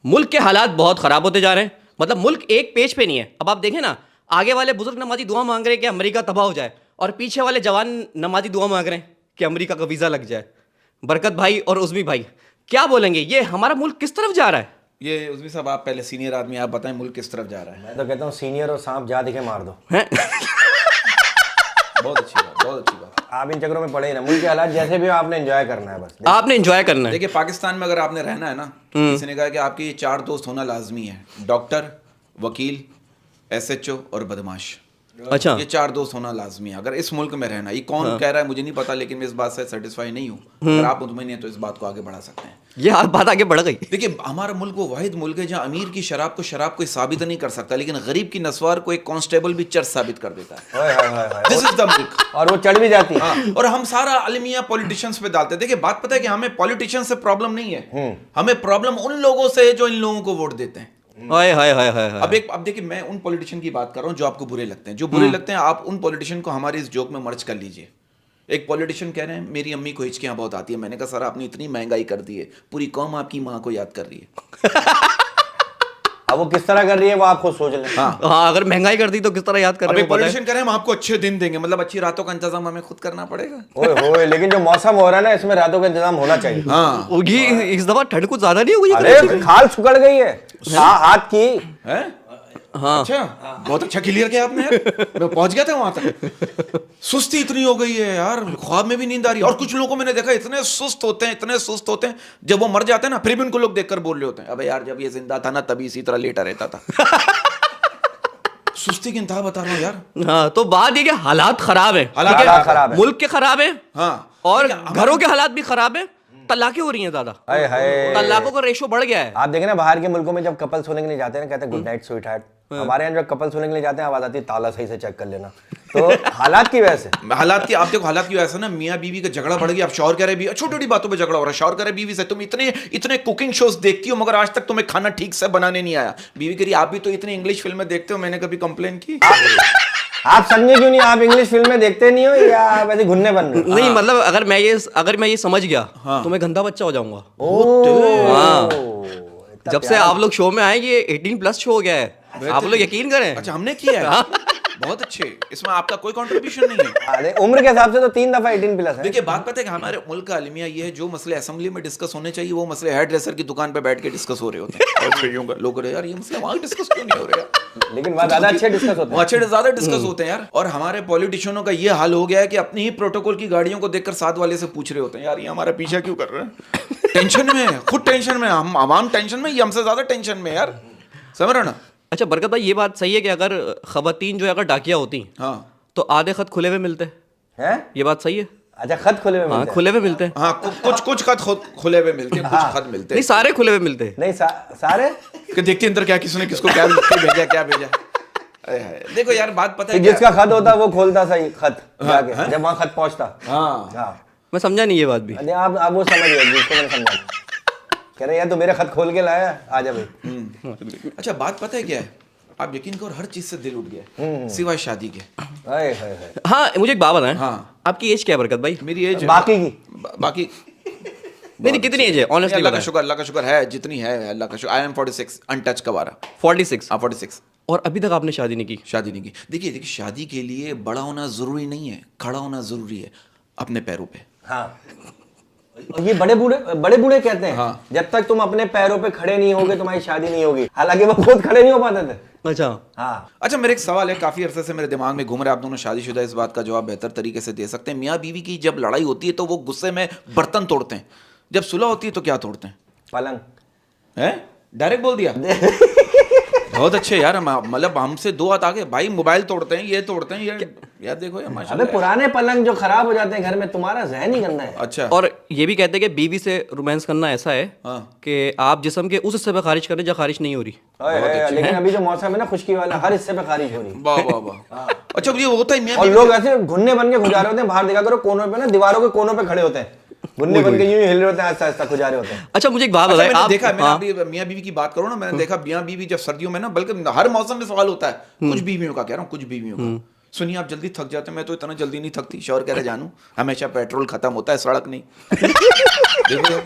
मुल्क के हालात बहुत ख़राब होते जा रहे हैं। मतलब मुल्क एक पेज पे नहीं है। अब आप देखें ना, आगे वाले बुजुर्ग नमाजी दुआ मांग रहे हैं कि अमेरिका तबाह हो जाए, और पीछे वाले जवान नमाजी दुआ मांग रहे हैं कि अमेरिका का वीज़ा लग जाए। बरकत भाई और उज़मी भाई क्या बोलेंगे, ये हमारा मुल्क किस तरफ जा रहा है? ये उज़मी साहब, आप पहले सीनियर आदमी, आप बताएं मुल्क किस तरफ जा रहा है। मैं तो कहता हूँ सीनियर और सांप जा दिखे मार दो। हैं? बहुत अच्छी बात, बहुत अच्छी बात। आप इन चक्करों में पड़े ही ना, मुल्क के हालात जैसे भी हो आपने एंजॉय करना है बस। आपने एंजॉय करना है। देखिए, पाकिस्तान में अगर आपने रहना है ना, किसी ने कहा कि आपके 4 दोस्त होना लाजमी है, डॉक्टर, वकील, SHO और बदमाश। अच्छा, ये 4 दोस्त होना लाजमी है अगर इस मुल्क में रहना। ये कौन कह रहा है मुझे नहीं पता, लेकिन मैं इस बात से सेटिस्फाई नहीं हूँ। अगर आप मुतमईन हैं तो इस बात को आगे बढ़ा सकते हैं। ये बात आगे बढ़ गई। देखिए, हमारा मुल्क वो वाहिद मुल्क है जहाँ अमीर की शराब को साबित नहीं कर सकता, लेकिन गरीब की नस्वार को एक कांस्टेबल भी चर्च साबित कर देता है। ओए होए होए होए। दिस इज द मुल्क। और वो चढ़ भी जाती है। हाँ, और हम सारा अलमिया पॉलिटिशियंस पे डालते हैं। देखिए, बात पता है कि हमें पॉलिटिशियंस से प्रॉब्लम नहीं है, हमें प्रॉब्लम उन लोगों से है जो इन लोगों को वोट देते हैं। हाय हाय हाय हाय हाय। अब देखिए, मैं उन पॉलिटिशियन की बात कर रहा हूँ जो आपको बुरे लगते हैं। जो बुरे लगते हैं, आप उन पॉलिटिशियन को हमारे इस जोक में मर्ज कर लीजिए। एक पॉलिटिशियन कह रहे हैं मेरी अम्मी को हिचकियां बहुत आती है। मैंने कहा सर, आपने इतनी महंगाई कर दी है, पूरी कौम आपकी माँ को याद कर रही है। अब वो किस तरह कर रही है वो आप खुद सोच लें। हाँ, अगर महंगाई कर दी तो किस तरह याद कर अब रहे एक हो? पॉलिटिशियन कह रहे हैं हम आपको अच्छे दिन देंगे, मतलब अच्छी रातों का इंतजाम हमें खुद करना पड़ेगा। ओए होए, लेकिन जो मौसम हो रहा है ना, इसमें रातों का इंतजाम होना चाहिए। हाँ, ये इस दफा ठंड कुछ ज्यादा नहीं हो गई? अरे खाल सुकड़ गई है हाथ की। है? हाँ, अच्छा, बहुत अच्छा क्लियर किया आपने यार। मैं पहुंच गया था वहां तक। सुस्ती इतनी हो गई है यार, ख्वाब में भी नींद आ रही है। और कुछ लोगों को मैंने देखा इतने सुस्त होते हैं, जब वो मर जाते हैं ना, फिर भी उनको लोग देखकर बोल रहे होते हैं अबे यार, जब ये जिंदा था ना तभी इसी तरह लेटा रहता था। सुस्ती की इंतहा बता रहा हूँ यार। हाँ, तो बात ये कि हालात खराब है, हालात खराब है, मुल्क के खराब है, हाँ, और घरों के हालात भी खराब है। तलाकें हो रही हैं ज्यादा, हाय हाय। तलाकों का रेशो बढ़ गया है। आप देखें ना, बाहर के मुल्कों में जब कपल सोने के लिए जाते हैं ना, कहते हैं गुड नाइट स्वीट हार्ट। हमारे यहाँ जब कपल सोने के लिए जाते हैं आवाज आती है ताला सही से चेक कर लेना। तो हालात की वजह से, हालात की, आप देखो हालात की वजह से ना मियाँ बीवी का झगड़ा बढ़ गया। अब शौहर कह रहे भी, छोटी छोटी बातों पे झगड़ा हो रहा है। शौहर कह रहे बीवी से तुम इतने कुकिंग शोज देखती हो मगर आज तक तुम्हें खाना ठीक से बनाने नहीं आया। बीवी कह रही आप भी तो इतनी इंग्लिश फिल्में देखते हो, मैंने कभी कंप्लेन की? आप समझे क्यों नहीं? आप इंग्लिश फिल्में देखते नहीं हो या वैसे घुन्ने बन रहे हो? नहीं, मतलब अगर मैं ये समझ गया तो मैं गंदा बच्चा हो जाऊंगा। हाँ, जब से आप लोग शो में आए ये 18+ शो हो गया है, आप लोग यकीन करें। अच्छा, हमने किया है। बहुत अच्छे, इसमें आपका कोई कंट्रीब्यूशन नहीं है। अरे उम्र के हिसाब से तो 3 दफा 18+ है। देखिए, बात पता है कि हमारे मुल्क का अलमिया ये है, जो मसले असेंबली में डिस्कस होने चाहिए वो मसले हेयर ड्रेसर की दुकान पे बैठ के डिस्कस हो रहे होते हैं। और लोग रहे यार, ये मसले वहां डिस्कस क्यों नहीं हो रहे यार? लेकिन वहाँ ज्यादा अच्छे डिस्कस होते हैं। अच्छे ज्यादा डिस्कस होते हैं यार। और हमारे पॉलिटिशियनों का ये हाल हो गया है कि अपनी ही प्रोटोकॉल की गाड़ियों को देखकर साथ वाले से पूछ रहे होते हैं यार ये हमारा पीछा क्यों कर रहे हैं? टेंशन में, खुद टेंशन में, हम आवाम टेंशन में, ये हमसे ज्यादा टेंशन में यार, समझ रहे ना? अच्छा बरकत भाई, ये बात सही है कि अगर खवातीन जो है अगर डाकिया होती हाँ, तो आधे खत खुले हुए मिलते हैं? ये बात सही है? अच्छा, खत खुले हुए हाँ, मिलते हैं? खुले हुए मिलते हैं। हाँ, कुछ खत खुले हुए मिलते हैं, कुछ खत मिलते नहीं, हैं। सारे खुले हुए मिलते हैं। नहीं सारे कि देखते अंदर क्या किसने किसको क्या भेजा, क्या भेजा। अरे हाय, देखो यार, बात पता है क्या? जिसका खत होता वो खोलता सही खत जाके, जब वहाँ खत पहुँचता। हाँ, हाँ, मैं समझा नहीं ये बात भी। अरे आप वो समझ गए जिसको मैंने समझा। कह रहे यार तू मेरे खत खोल के लाया, आजा भाई। अच्छा, बात पता है क्या है? आप यकीन करो, हर चीज से दिल उठ गया सिवाय शादी के। हाय हाय हाय। हाँ, मुझे एक बात बताएं। हाँ, आपकी एज क्या है बरकत भाई? मेरी एज बाकी की बाकी नहीं, कितनी एज है ऑनेस्टली? अल्लाह का शुक्र है जितनी है, अल्लाह का शुक्र। आई एम 46, अनटच कबारा। 46? हाँ, 46। और अभी तक आपने शादी नहीं की? शादी नहीं की। देखिए, शादी के लिए बड़ा होना जरूरी नहीं है, खड़ा होना जरूरी है अपने पैरों पे। हाँ, और ये बड़े बूढ़े कहते हैं हाँ। जब तक तुम अपने पैरों पे खड़े नहीं होगे तुम्हारी शादी नहीं होगी। हालांकि वो खुद खड़े नहीं हो पाते थे। अच्छा। हाँ, अच्छा, मेरे एक सवाल है, काफी अरसे से मेरे दिमाग में घूम रहा है, आप दोनों शादीशुदा, इस बात का जवाब बेहतर तरीके से दे सकते हैं। मियाँ बीवी की जब लड़ाई होती है तो वो गुस्से में बर्तन तोड़ते हैं, जब सुलह होती है तो क्या तोड़ते हैं? पलंग। हैं? डायरेक्ट बोल दिया। बहुत अच्छे यार, मतलब हमसे 2 हाथ आगे। भाई मोबाइल तोड़ते हैं, ये तोड़ते हैं, ये यार देखो यार, अबे माशाल्लाह। पुराने पलंग जो खराब हो जाते हैं घर में, तुम्हारा जहन ही गंदा है। अच्छा, और ये भी कहते हैं कि बीवी से रोमांस करना ऐसा है हाँ। कि आप जिस्म के उस हिस्से पे खारिज करें जहाँ खारिज नहीं हो रही। लेकिन अभी जो मौसम है ना खुश्की वाला, हर हिस्से पे खारिज हो रही है। वाह वाह वाह। अच्छा, ये होता है मियाँ और बीवी लोग ऐसे घुन्ने बन के गुजारे होते हैं, बाहर देखा करो कोनों पे ना, दीवारों के कोनों पे खड़े होते हैं, घुन्ने बन के यूं ही हिल रहे होते हैं, आहिस्ता आहिस्ता गुजारे होते हैं। अच्छा, मुझे एक बात अच्छा, बताएं। मैंने आप देखा, मैंने हाँ, अभी मियाँ बीवी की बात करो ना, मैंने देखा मियाँ बीवी जब सर्दियों में ना, बल्कि हर मौसम में सवाल होता है, कुछ बीवियों का कह रहा हूँ, कुछ बीवियों का, सुनिए आप जल्दी थक जाते हैं, मैं तो इतना जल्दी नहीं थकती। शौहर कह रहे जानू, हमेशा पेट्रोल खत्म होता है, सड़क नहीं। देखो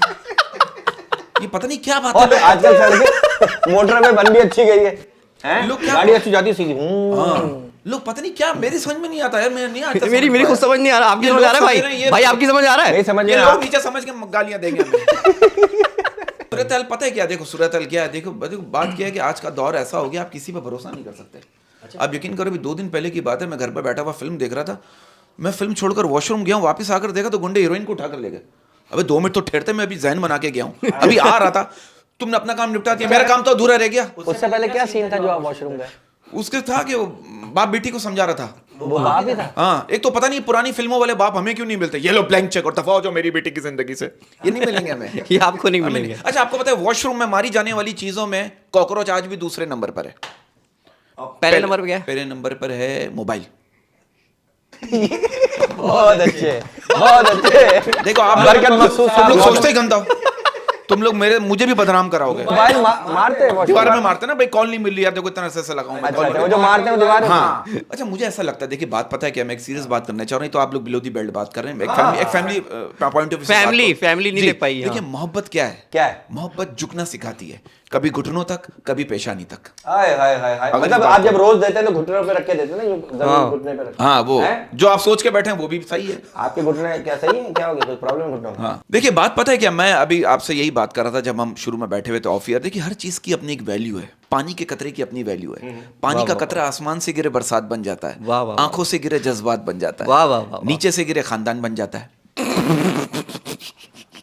ये पता नहीं क्या बात और है। आजकल सड़कें मोटर में बन भी अच्छी गई है, लोग क्या- गाड़ी अच्छी जाती है सीधी। लोग पता नहीं क्या, मेरी समझ में नहीं आता यार, मैं नहीं आता मेरी खुद समझ नहीं आ रहा। आपकी समझ आ रहा है भाई? भाई आपकी समझ आ रहा है? नहीं समझ ये में लोग नीचे समझ के गालियां देंगे हमें। सूरत हाल पता है क्या, देखो सूरत हाल क्या है, देखो बात क्या है कि आज का दौर ऐसा हो गया, आप किसी पे भरोसा नहीं कर सकते। आप यकीन करो, अभी 2 दिन पहले की बात है, मैं घर पर बैठा हुआ फिल्म देख रहा था, मैं फिल्म छोड़कर वॉशरूम गया हूँ, वापस आकर देखा तो गुंडे हीरोइन को उठाकर ले गए। अबे 2 मिनट तो ठहरते, मैं अभी जहन बना के गया हूँ, अभी आ रहा था, तुमने अपना काम निपटा दिया, मेरा काम तो अधूरा रह गया। उससे पहले क्या सीन था जो आप वॉशरूम गए? उसके था कि वो बाप बेटी को समझा रहा था। वो बाप ही था। हाँ, एक तो पता नहीं पुरानी फिल्मों वाले बाप हमें क्यों नहीं मिलते, ये लो ब्लैंक चेक और दफा हो जाओ मेरी बेटी की जिंदगी से, ये नहीं मिलेंगे हमें। ये आपको नहीं मिलेंगे। अच्छा, आपको पता है वॉशरूम में मारी जाने वाली चीजों में कॉकरोच आज भी दूसरे नंबर पर है। पहले नंबर पे क्या है? पहले नंबर पर है मोबाइल। बहुत अच्छे, बहुत अच्छे। देखो आप बरकत महसूस तुम लोग बहुत- सोचते ही गंदा हो। तुम लोग मुझे भी बदनाम कराओगे। मोबाइल मारते हैं दीवार में मारते ना भाई, कॉल नहीं मिल रही यार, देखो इतना ऐसे लगाऊं मैं अच्छा, call अच्छा, नहीं वो जो मारते हैं वो दीवार में। हाँ, अच्छा मुझे ऐसा लगता है, देखिए बात पता है क्या, मैं एक सीरियस बात करना चाह रहा हूँ, तो आप लोग बिलो दी बेल्ट बात कर रहे हैं, एक family point of view, family नहीं देख पाई। देखिए मोहब्बत क्या है, क्या है? मोहब्बत झुकना सिखाती है, कभी घुटनों तक, कभी पेशानी तक। हाय हाय हाय हाय, अगर मतलब इस बात आप जब को- रोज देते हैं तो घुटनों पे रख के देते हैं ना, यूं जमीन घुटने पे रख। हाँ, वो हैं? जो आप सोच के बैठे हैं वो भी सही है। आपके घुटने क्या सही है? क्या हो गया? कोई प्रॉब्लम है घुटनों में? हाँ, देखिए बात पता है क्या, मैं अभी आपसे यही बात कर रहा था जब हम शुरू में बैठे हुए थे ऑफ ईयर, देखिए हर चीज की अपनी एक वैल्यू है। पानी के कतरे की अपनी वैल्यू है। पानी का कतरा आसमान से गिरे बरसात बन जाता है, वाह, वाह, आंखों से गिरे जज्बात बन जाता है, वाह, वाह, वाह, वाह। नीचे से गिरे खानदान बन जाता है।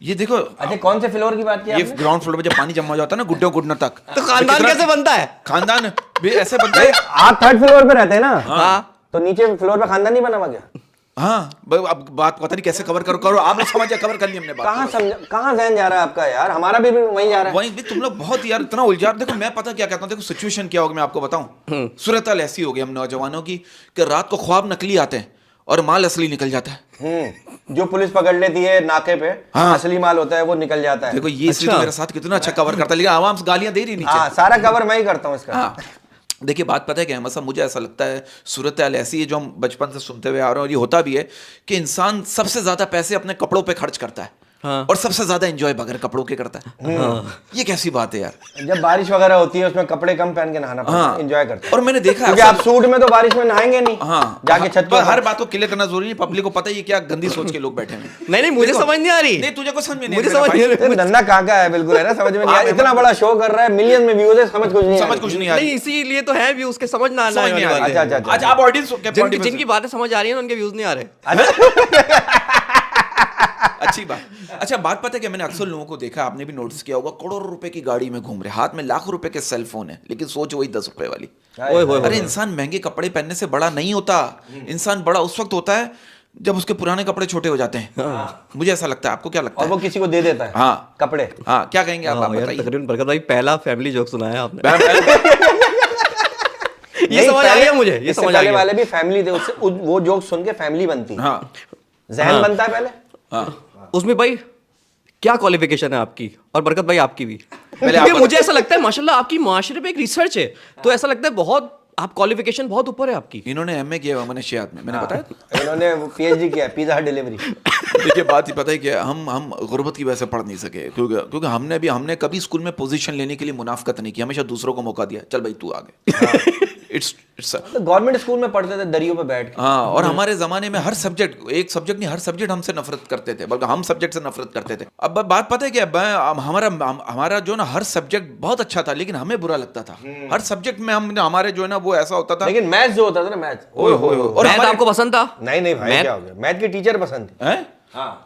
ये देखो, अच्छा, कौन से फ्लोर की बात की ये आपने? ग्राउंड फ्लोर पे जब पानी जमा हो जाता है ना घुटनों घुटनों तक, तो खानदान कितना- कैसे बनता है? खानदान भी ऐसे बनता है। आप 3rd फ्लोर पे रहते हैं ना? हाँ। तो नीचे फ्लोर पे खानदान नहीं बना हुआ क्या? हाँ, अब बात पता नहीं कैसे कवर करो आप लोग समझ कवर कर ली हमने बात। कहाँ जहन जा रहा है आपका यार? हमारा भी वहीं जा रहा है। वहीं भी तुम लोग बहुत यार इतना उलझा। देखो मैं पता क्या कहता हूँ, देखो सिचुएशन क्या होगी मैं आपको बताऊं। सूरत हाल ऐसी हो गई हम नौजवानों की कि रात को ख्वाब नकली आते हैं और माल असली निकल जाता है। जो पुलिस पकड़ लेती है नाके पे, हाँ। असली माल होता है वो निकल जाता है। देखो ये इसलिए तो मेरे साथ कितना अच्छा कवर करता है, लेकिन आवाम गालियां दे रही नीचे। हाँ, सारा कवर मैं ही करता हूँ इसका। हाँ, देखिए बात पता है क्या है, मतलब मुझे ऐसा लगता है सूरत हाल ऐसी है जो हम बचपन से सुनते हुए आ रहे हैं, और ये होता भी है कि इंसान सबसे ज्यादा पैसे अपने कपड़ों पे खर्च करता है। हाँ। और सबसे ज्यादा एंजॉय बगैर कपड़ों के करता है। ये कैसी बात है यार। जब बारिश वगैरह होती है उसमें कपड़े कम पहन के नहाना पड़ता है, एंजॉय करते हैं। और मैंने देखा क्योंकि आप सूट में तो बारिश में नहाएंगे नहीं। हाँ, जाके छत पर पर हर बात को क्लियर करना जरूरी नहीं, पब्लिक को पता ही है क्या गंदी सोच के लोग बैठे हैं। नहीं मुझे देखो, समझ नहीं आ रही। नहीं तुझे को समझ में नहीं मुझे आ रहा समझ नहीं आ भाई। रही। धंधा काका है बिल्कुल, है ना? समझ में नहीं आया। इतना बड़ा शो कर रहा है, मिलियन में व्यूज है, समझ कुछ नहीं समझ कुछ नहीं आ रही। नहीं इसीलिए तो है व्यूज के, समझ ना आना समझ नहीं आ वाली रही। बात है। अच्छा, आज आप ऑडियंस जिनकी बातें समझ आ रही है उनके व्यूज नहीं आ रहे। अच्छी बात। अच्छा बात पता है कि मैंने अक्सर लोगों को देखा, आपने भी नोटिस किया होगा, करोड़ों रुपए की गाड़ी में घूम रहे, हाथ में लाखों रुपए के सेल फोन है, लेकिन सोच वही 10 रुपए वाली। ओए होए अरे इंसान महंगे कपड़े पहनने से बड़ा नहीं होता, इंसान बड़ा उस वक्त होता है जब उसके पुराने कपड़े छोटे हो जाते हैं। मुझे ऐसा लगता है, आपको क्या लगता और है? वो किसी को दे देता है हाँ कपड़े। हाँ, क्या कहेंगे आप यार बताइए। तकरीबन बरकत भाई पहला फैमिली जोक सुनाया आपने। ये नहीं, समझ आ पहले- गया मुझे, ये इससे समझ आ पहले गया। वाले भी फैमिली थे, उससे वो जोक सुन के फैमिली बनती है, हाँ जहन बनता है पहले। हाँ, उसमें भाई क्या क्वालिफिकेशन है आपकी, और बरकत भाई आपकी भी। पहले क्योंकि आप मुझे ऐसा लगता है माशाल्लाह आपकी माशरे पे एक रिसर्च है, तो ऐसा लगता है बहुत आप क्वालिफिकेशन बहुत ऊपर है आपकी। इन्होंने एमए किया हुआ मनुष्यात में, मैंने बताया। इन्होंने पीएचडी किया पिज्जा डिलीवरी। देखिए बात ही पता है कि हम गुर्बत की वजह से पढ़ नहीं सके, क्योंकि हमने कभी स्कूल में पोजीशन लेने के लिए मुनाफकत नहीं की, हमेशा दूसरों को मौका दिया, चल भाई तू आगे। इट्स तो गवर्नमेंट स्कूल में पढ़ते थे दरियों पे बैठ के। हाँ, और हमारे जमाने में हर सब्जेक्ट, एक सब्जेक्ट नहीं हर सब्जेक्ट हमसे नफरत करते थे, बल्कि हम सब्जेक्ट से नफरत करते थे। अब बात पता है क्या, हमारा जो ना हर सब्जेक्ट बहुत अच्छा था, लेकिन हमें बुरा लगता था हर सब्जेक्ट में। हमारे जो है ना वो ऐसा होता था, लेकिन मैथ जो होता था ना, मैथ ओए होए होए। और मैथ हमारे आपको पसंद था? नहीं भाई, क्या हो गया? मैथ की टीचर पसंद थी। हैं?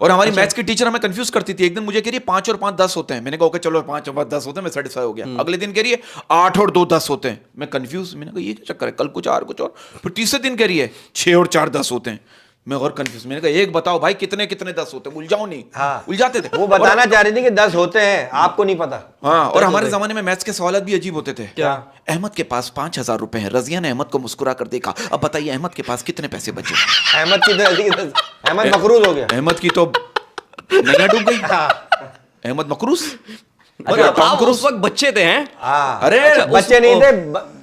और हमारी मैथ्स की टीचर हमें कंफ्यूज करती थी। एक दिन मुझे कह रही है 5 और 5 10 होते हैं, मैंने कहा ओके चलो 5 और 5 10 होते हैं, मैं सेटिस्फाई हो गया। अगले दिन कह रही है 8 और 2 10 होते हैं, मैं कंफ्यूज, मैंने कहा ये क्या चक्कर है, कल कुछ और कुछ और। फिर तीसरे दिन कह रही है 6 और 4 10 होते हैं, मैं और कंफ्यूज, मैंने कहा एक बताओ भाई कितने कितने 10 होते हैं, उलझाओ नहीं। हाँ। उलझाते थे वो बताना चाह रही थी कि 10 होते हैं, आपको नहीं पता। हाँ, और हमारे जमाने में मैथ्स के सवाल भी अजीब होते थे। क्या? अहमद के पास 5000 रुपए हैं, रजिया ने अहमद को मुस्कुरा कर देखा, अब बताइए अहमद के पास कितने पैसे बचे? अहमद की तो अहमद मकरूज हो गया। अहमद की तो नैया डूब गई। अहमद मकरूस, मतलब आप उस वक्त बच्चे थे हैं? हाँ, अरे बच्चे नहीं थे,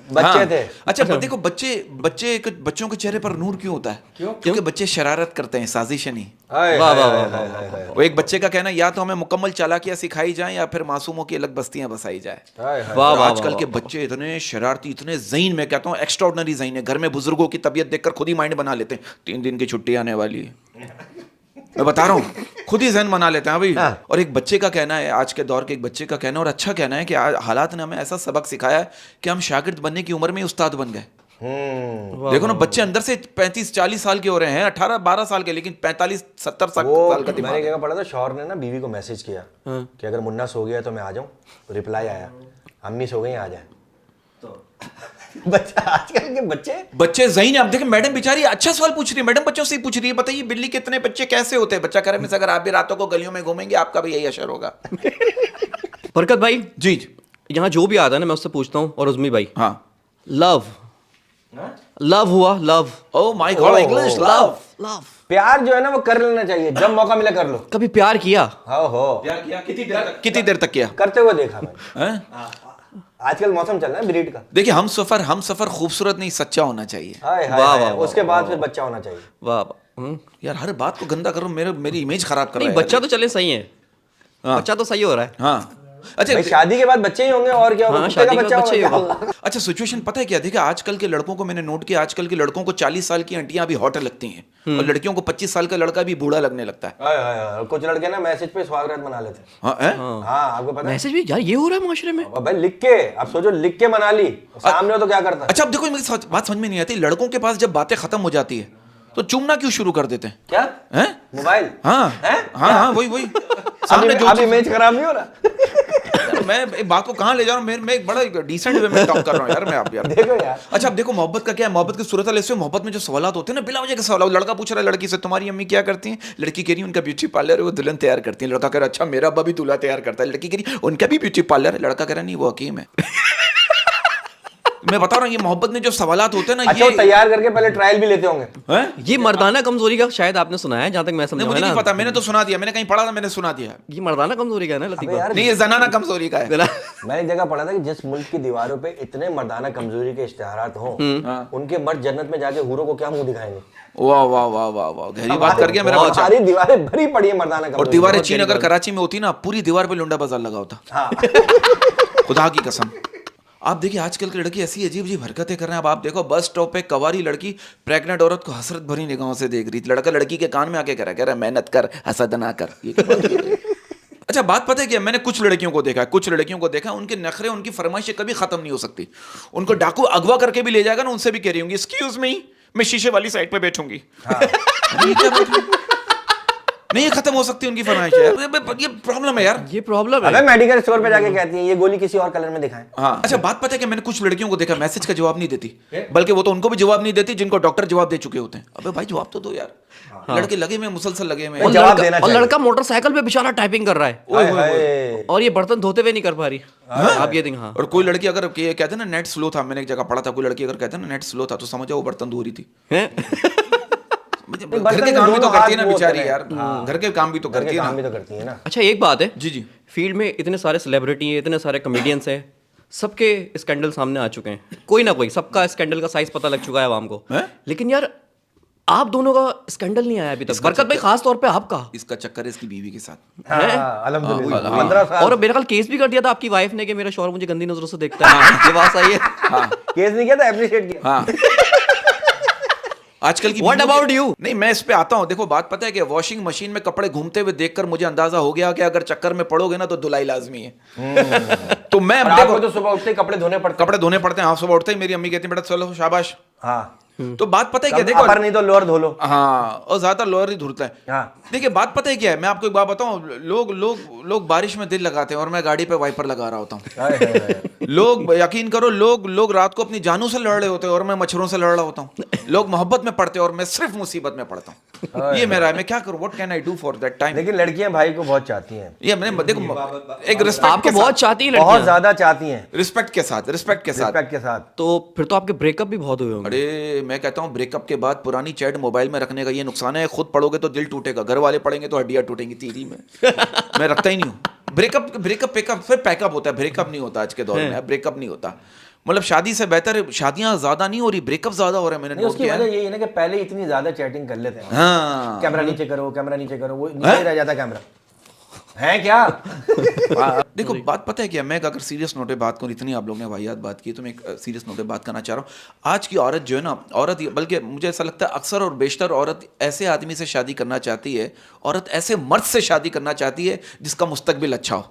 बच्चे थे। अच्छा देखो बच्चों के चेहरे पर नूर क्यों होता है? क्योंकि बच्चे शरारत करते हैं, साजिश नहीं। हाय, वाह, हाय, वाह, हाय, वाह, हाय, हाय, हाय। वो एक बच्चे का कहना है, या तो हमें मुकम्मल चालाकियां सिखाई जाए या फिर मासूमों की अलग बस्तियां बसाई जाए। हाय, हाय। वाह, और वाह, आजकल वाह, के वाह। बच्चे इतने शरारती, इतने ज़हीन, मैं कहता हूँ एक्स्ट्राऑर्डिनरी ज़हीन है। घर में बुजुर्गों की तबीयत देखकर खुद ही माइंड बना लेते हैं, 3 दिन की छुट्टी आने वाली है। मैं बता रहा हूँ, खुद ही जहन बना लेते हैं अभी। हाँ। और एक बच्चे का कहना है, आज के दौर के एक बच्चे का कहना, और अच्छा कहना है कि हालात ने हमें ऐसा सबक सिखाया है कि हम शागिर्द बनने की उम्र में ही उस्ताद बन गए। देखो ना, बच्चे अंदर से 35-40 साल के हो रहे हैं, 18-12 साल के, लेकिन 45-70 साल वो का दिमाग मैंने है। क्या पढ़ा था, शौहर ने ना बीवी को मैसेज किया कि अगर मुन्ना सो गया तो मैं आ जाऊं। तो रिप्लाई आया, अम्मी सो गई आ जाए। बच्चा, आजकल के बच्चे ज़हीन है। अब देखें, मैडम बेचारी अच्छा सवाल पूछ रही है, मैडम बच्चों से ही पूछ रही है, बताइए बिल्ली कितने बच्चे कैसे होते हैं? बच्चा कह रहा है, मिस अगर आप भी रातों को गलियों में घूमेंगे आपका भी यही असर होगा। बरकत भाई, जी यहाँ जो भी आता है ना, मैं उससे पूछता हूँ, और उज़मी भाई, हाँ। लव हुआ, love, oh my God, English love. Love, प्यार जो है ना वो कर लेना चाहिए, जब मौका मिला कर लो। कभी प्यार किया? हो प्यार किया? कितनी देर तक किया? करते हुए देखा मैं। हैं? आजकल मौसम चल रहा है ब्रीड का। देखिए, हम सफर खूबसूरत नहीं, सच्चा होना चाहिए। हाय हाय वाह, हाय, वाह, वाह, उसके बाद फिर बच्चा होना चाहिए। वाह वाह, यार हर बात को गंदा करो, मेरी इमेज खराब कर नहीं, रहा है बच्चा तो चले सही है, हाँ। बच्चा तो सही हो रहा है। हाँ। अच्छा भाई शादी के बाद बच्चे ही होंगे और क्या होगा? हाँ, कुत्ते का शादी के बच्चा बाद बच्चे ही होगा होगा। क्या? अच्छा, सिचुएशन पता है क्या? देखिए, आजकल के लड़कों को मैंने नोट किया, आजकल के लड़कों को 40 साल की आंटियां अभी हॉट लगती हैं, और लड़कियों को 25 साल का लड़का भी बूढ़ा लगने लगता है। हाय हाय हाय, कुछ लड़के ना मैसेज पे स्वागत बना लेते हैं। हाँ, हैं? हाँ, आपको पता है? मैसेज भी यार ये हो रहा है माशरे में। अब भाई लिख के, अब सोचो लिख के मना ली, सामने हो तो क्या करता है? अच्छा, अब देखो, मेरी बात समझ में नहीं आती, लड़कों के पास जब बातें खत्म हो जाती है तो चूमना क्यों शुरू कर देते हैं? क्या? हैं? मोबाइल? हाँ हैं? हाँ, वही सामने जो अब इमेज खराब नहीं हो रहा? मैं एक बात को कहाँ ले जा रहा हूँ, मैं एक बड़ा डिसेंट वे में टॉक कर रहा हूँ यार, मैं आप यार। देखो यार। अच्छा, अब देखो मोहब्बत का क्या है, मोहब्बत की सूरत हाल ऐसे, मोहब्बत में जो सवालात होते हैं ना, बिला वजह के सवाल। लड़का पूछ रहा है लड़की से, तुम्हारी अम्मी क्या करती हैं? लड़की कह रही है उनका ब्यूटी पार्लर है, वो दुल्हन तैयार करती है। लड़का कह रहा है, अच्छा मेरा अब्बा भी दूल्हा तैयार करता है। लड़की कह रही है उनका भी ब्यूटी पार्लर है। लड़का कह रहा है नहीं, वो हकीम है। मैं बता रहा हूँ, ये मोहब्बत में जो सवालात होते हैं ना, अच्छा, वो तैयार करके पहले ट्रायल भी लेते होंगे। हैं? ये मर्दाना कमजोरी का शायद आपने सुना है, जहां तक मैं समझा नहीं, मुझे नहीं पता, मैंने तो सुना दिया, मैंने कहीं पढ़ा था, मैंने सुना दिया। ये मर्दाना कमजोरी का है ना लतीफ अबे यार, नहीं, ये जनाना कमजोरी का है। मैंने एक जगह पढ़ा था कि जिस मुल्क की दीवारों पे इतने मर्दाना कमजोरी के इश्तिहारात हों, उनके मर्द जन्नत में जाके हूरों को क्या मुंह दिखाएंगे? वाह वाह वाह वाह वाह, गहरी बात कर गया मेरा बच्चा। सारी दीवारें भरी पड़ी है मर्दाना और कमजोरी। दीवारें चीन अगर कराची में होती ना, पूरी दीवार पे लुंडा बाजार लगा होता। हाँ। खुदा की कसम। आप देखिए, आजकल की लड़की ऐसी अजीब अजीब हरकतें कर रहे हैं। अब आप देखो, बस स्टॉप पे कवारी लड़की प्रेग्नेंट औरत को हसरत भरी निगाहों से देख रही थी। लड़का लड़की के कान में आके कह रहा है मेहनत कर, हसद ना कर। ये क्या बात है? अच्छा, बात पता है क्या, मैंने कुछ लड़कियों को देखा, उनके नखरे, उनकी फरमाइशें कभी खत्म नहीं हो सकती। उनको डाकू अगवा करके भी ले जाएगा ना, उनसे भी कह रही होंगी एक्सक्यूज मी, मैं शीशे वाली साइड पे बैठूंगी। अरे ये क्या बात है? नहीं, ये खत्म हो सकती है उनकी फरमाइश यार। ये प्रॉब्लम है यार, ये प्रॉब्लम अबे है। मेडिकल स्टोर पे जाके कहती है ये गोली किसी और कलर में दिखाएं। हाँ। अच्छा, बात पता है कि मैंने कुछ लड़कियों को देखा, मैसेज का जवाब नहीं देती, बल्कि वो तो उनको भी जवाब नहीं देती जिनको डॉक्टर जवाब दे चुके होते हैं। अबे भाई जवाब तो दो यार। लड़के लगे में मुसलसल लगे में। और जवाब देना चाहिए। लड़का मोटरसाइकिल पे बेचारा टाइपिंग कर रहा है, हाय हाय। और ये बर्तन धोते हुए नहीं कर पा रही। आप ये देखें। हाँ, और कोई लड़की अगर कहते हैं ना नेट स्लो था, मैंने एक जगह पढ़ा था, कोई लड़की अगर कहते हैं ना नेट स्लो था, तो समझो वो बर्तन धो रही थी। हैं? घर के काम भी तो करती है ना बेचारी यार, घर के काम भी तो घर करती के है काम भी ना। तो करती है ना। अच्छा, एक बात है, जी जी। फील्ड में इतने सारे सेलिब्रिटी हैं, इतने सारे कॉमेडियंस हैं, सबके स्कैंडल सामने आ चुके हैं, कोई ना कोई, सबका स्कैंडल का साइज पता लग चुका है आवाम को। हैं? लेकिन यार आप दोनों का स्कैंडल नहीं आया अभी तक। बरकत भाई, खास तौर पे आपका। इसका चक्कर है इसकी बीवी के साथ। हाँ, अल्हम्दुलिल्लाह। 15 साल। और मेरे ख्याल केस भी कर दिया था आपकी वाइफ ने कि मेरा शौहर मुझे गंदी नजरों से देखता है। ये बात सही है। केस नहीं किया था, एप्रिशिएट किया। हाँ। आजकल की What about you? नहीं, मैं इस पे आता हूँ। देखो, बात पता है कि वॉशिंग मशीन में कपड़े घूमते हुए देखकर मुझे अंदाजा हो गया कि अगर चक्कर में पड़ोगे ना तो धुलाई लाजमी है। तो मैं और आपको तो सुबह उठते ही कपड़े धोने पड़ते हैं। कपड़े धोने पड़ते हैं। हाँ, सुबह उठते ही मेरी अम्मी कहती है बेटा चलो शाबाश। हाँ। तो बात पता है क्या, देखो, अपर नहीं तो लोअर धो लो। हाँ, और ज्यादातर लोअर ही धुलता है। हाँ। देखिए, बात पता है क्या है, मैं आपको एक बात बताऊं, लोग बारिश में दिल लगाते हैं और मैं गाड़ी पे वाइपर लगा रहा होता हूँ। हाय हाय हाय। लोग यकीन करो, लोग रात को अपनी जानों से लड़ रहे होते हैं और मैं मच्छरों से लड़ रहा होता हूँ। लोग मोहब्बत में पड़ते हैं और मैं सिर्फ मुसीबत में पड़ता हूँ। ये मेरा है, मैं क्या करूँ, what can I do for that time. लेकिन लड़कियां भाई को बहुत चाहती हैं। ये मैंने देखो, एक रिस्पेक्ट आपको बहुत चाहती है बहुत लड़कियां, ज्यादा चाहती हैं। रिस्पेक्ट के साथ रिस्पेक्ट के साथ। तो फिर तो आपके ब्रेकअप भी बहुत हुए होंगे। अरे मैं कहता हूँ ब्रेकअप के बाद पुरानी चैट मोबाइल में रखने का ये नुकसान है, खुद पढ़ोगे तो दिल टूटेगा, घर वाले पढ़ेंगे तो हड्डियाँ टूटेंगी तीरी में। मैं रखता ही नहीं हूँ। ब्रेकअप फिर पैकअप होता है, ब्रेकअप नहीं होता आज के दौर में, ब्रेकअप नहीं होता। मतलब शादी से बेहतर शादियां ज्यादा नहीं हो रही, ब्रेकअप ज्यादा हो रहा है। मैंने नोट उसकी किया वजह यही है ना कि पहले इतनी ज्यादा चैटिंग कर लेते हैं, हाँ कैमरा नीचे करो, कैमरा नीचे करो, वो नीचे रह जाता कैमरा है क्या। देखो बात पता है क्या, मैं अगर सीरियस नोट पे बात करूँ, इतनी आप लोगों ने वाहियात बात की, तो मैं एक सीरियस नोट पे बात करना चाह रहा हूँ। आज की औरत जो है ना, औरत बल्कि मुझे ऐसा लगता है अक्सर और बेशतर औरत ऐसे आदमी से शादी करना चाहती है, औरत ऐसे मर्द से शादी करना चाहती है जिसका मुस्तकबिल अच्छा हो,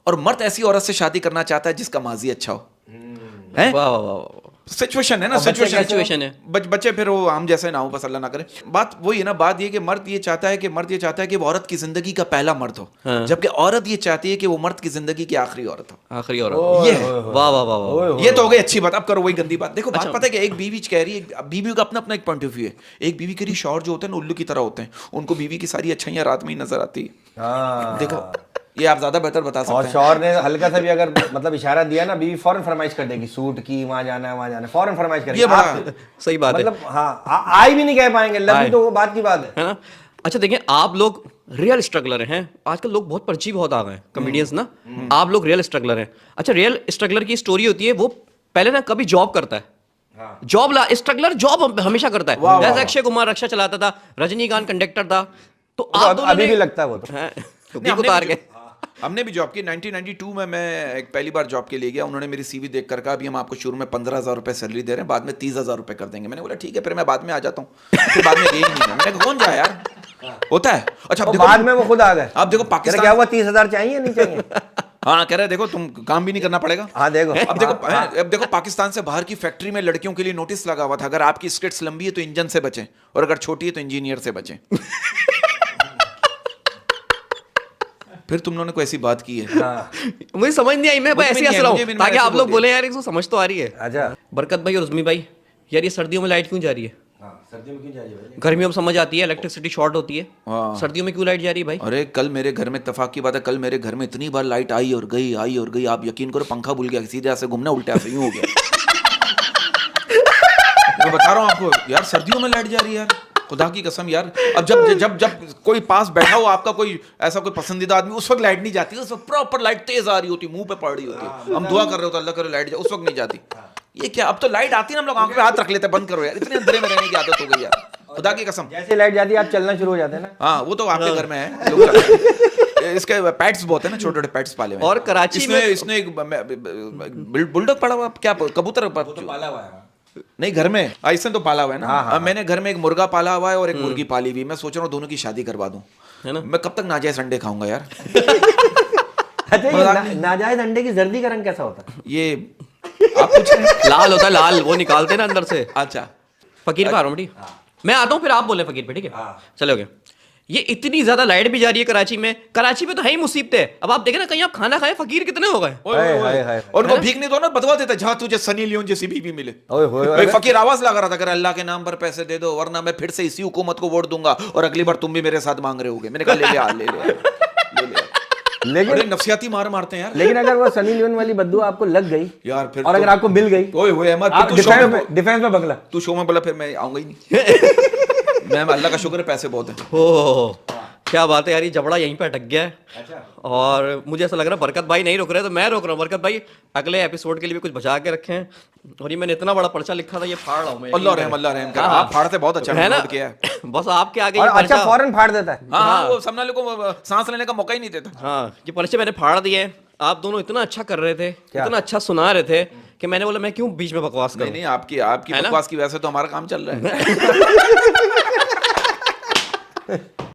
और मर्द ऐसी औरत से शादी करना चाहता है जिसका माजी अच्छा हो। है वाह वाह वाह, सिचुएशन है ना, सिचुएशन है। बच्चे फिर वो हम जैसे ना हो, बस अल्लाह ना करे। बात वही है ना, बात ये कि मर्द ये चाहता है कि वो औरत की जिंदगी का पहला मर्द हो, जबकि औरत ये चाहती है कि वो मर्द की जिंदगी की आखिरी औरत हो। आखिरी और ये है। वाह वाह वाह वाह, ये तो हो गई अच्छी बात। अब करो वही गंदी बात। देखो बात पता है कि एक बीवी कह रही है, बीवी का अपना अपना एक पॉइंट ऑफ व्यू है। एक बीवी कह रही शौहर जो होते हैं ना उल्लू की तरह होते हैं, उनको बीवी की सारी अच्छाइयां रात में ही नजर आती है। देखो ये आप ज्यादा बेहतर बता सकते और हैं। शौहर ने हल्का सा भी अगर मतलब इशारा दिया ना, बीवी फौरन फरमाइश कर देगी, सूट की वहां जाना है, वहां जाना है, फौरन फरमाइश करेगी। ये बड़ा सही बात है, मतलब हाँ, आई भी नहीं कह पाएंगे, लव तो वो बात की बात है ना। अच्छा देखिए, आप लोग रियल स्ट्रगलर हैं। आजकल लोग बहुत पर्ची बहुत आ गए हैं कॉमेडियंस ना, आप लोग रियल स्ट्रगलर हैं। अच्छा, रियल स्ट्रगलर की स्टोरी होती है, वो पहले ना कभी जॉब करता है, स्ट्रगलर जॉब हमेशा करता है। जैसे अक्षय कुमार रक्षा चलाता था, रजनीकांत कंडक्टर था, तो आप दोनों अभी भी लगता है वो तो। तो उतार के हमने भी जॉब की। 1992 में मैं एक पहली बार जॉब के लिए गया। उन्होंने मेरी सीवी देख कर कहा अभी हम आपको शुरू में 15,000 रुपए सैलरी दे रहे हैं, बाद में 30,000 रुपए कर देंगे। मैंने बोला ठीक है, फिर मैं बाद में आ जाता हूँ। फिर बाद में यही नहीं है। मैंने कहा कौन जाए यार, होता है। अच्छा तो बाद में वो खुद आ गए। आप देखो पाकिस्तान क्या हुआ, 30,000 चाहिए नहीं चाहिए? हाँ कह रहे देखो तुम काम भी नहीं करना पड़ेगा। हाँ देखो, अब देखो पाकिस्तान से बाहर की फैक्ट्री में लड़कियों के लिए नोटिस लगा हुआ था, अगर आपकी स्किट्स लंबी है तो इंजन से बचें, और अगर छोटी है तो इंजीनियर से बचें। फिर तुम लोगों ने कोई ऐसी बात की है? मुझे समझ नहीं आई, मैं भाई ऐसे हंस रहा हूँ ताकि आप लोग बोले यार इसको समझ तो आ रही है। अच्छा बरकत भाई और उज़मी भाई, यार ये सर्दियों में लाइट क्यों जा रही है? सर्दियों में क्यों जा रही है? गर्मियों में समझ आती है इलेक्ट्रिसिटी शॉर्ट होती है, सर्दियों में क्यों लाइट जा रही है भाई? अरे कल मेरे घर में इत्तेफाक की बात है, कल मेरे घर में इतनी बार लाइट आई और गई, आई और गई, आप यकीन करो पंखा भूल गया, सीधे ऐसे घूमना उल्टे ऐसे यूं हो गया। मैं बता रहा हूँ आपको यार, सर्दियों में लाइट जा रही है यार, खुदा की कसम यार। अब जब जब जब कोई पास बैठा हो आपका कोई ऐसा कोई पसंदीदा आदमी, उस वक्त लाइट नहीं जाती, उस वक्त प्रॉपर लाइट तेज आ रही होती, मुंह पे पड़ रही होती, हम दुआ कर रहे होते अल्लाह करे लाइट जाए, उस वक्त नहीं जाती। ये क्या, अब तो लाइट आती है ना हम लोग आंखों पे हाथ रख लेते हैं, बंद करो यार, इतने अंधेरे में रहने की आदत हो गई यार, खुदा की कसम। जैसे लाइट जाती है आप चलना शुरू हो जाते हैं ना। हाँ वो तो आपके घर में है, लोग करते हैं। इसके पेट्स बहुत है ना, छोटे छोटे पेट्स पाले हुए हैं। और कराची में इसने एक बुलडॉग पड़ा हुआ, क्या कबूतर पाला हुआ है नहीं घर में, इसने तो पाला हुआ है ना। अब मैंने घर में एक मुर्गा पाला हुआ है और एक मुर्गी पाली हुई, मैं सोच रहा हूँ दोनों की शादी करवा दूं, है ना। मैं कब तक नाजायज अंडे खाऊंगा यार। अच्छा नाजायज अंडे की जर्दी का रंग कैसा होता है? ये आप पूछ रहे हैं? लाल होता है, लाल, वो निकालते हैं ना अंदर से। अच्छा फकीर पे आ रहा हूँ, ठीक, मैं आता हूँ फिर आप बोले फकीर पे, ठीक है चलोगे। ये इतनी ज्यादा लाइट भी जा रही है कराची में, कराची में तो है ही मुसीबतें। अब आप देखें ना, कहीं आप खाना खाए, फकीर कितने हो गए। और उनको भीख नहीं दो ना, बदवा देता जहां तुझे सनी लियोन जैसी बीवी मिले। भाई फकीर आवाज लगा रहा था, अगर अल्लाह के नाम पर पैसे दे दो वरना मैं फिर से इसी हुकूमत को वोट दूंगा और अगली बार तुम भी मेरे साथ मांग रहे होगे। मैंने कहा ले ले लेकिन नफसियाती मार मारते हैं यार। लेकिन अगर वो सनी लियोन वाली बद्दुआ आपको लग गई यार फिर और अगर आपको मिल गई, ओए अहमद डिफेंस में बंगला, तू शो में बोला, फिर मैं आऊंगा ही नहीं। मैं अल्लाह का शुक्र है पैसे बहुत है। ओ क्या बात है यार, ये जबड़ा यहीं पे अटक गया है। अच्छा। और मुझे ऐसा लग रहा है बरकत भाई नहीं रुक रहे तो मैं रोक रहा हूँ। बरकत भाई अगले एपिसोड के लिए भी कुछ बचा के रखे हैं, और ये मैंने इतना बड़ा पर्चा लिखा था, ये फाड़ रहा हूँ मैं। अल्लाह रहम कर, आप फाड़ते बहुत अच्छा है ना, किया है। बस आपके आगे और ये अच्छा पर्चा, फौरन फाड़ देता है। हाँ वो सामने वाले को सांस लेने का मौका ही नहीं देता। हाँ ये पर्चे मैंने फाड़ दिए। आप दोनों इतना अच्छा कर रहे थे, इतना अच्छा सुना रहे थे कि मैंने बोला मैं क्यों बीच में बकवास करूं। नहीं आपकी बकवास की वजह से तो हमारा काम चल रहा है।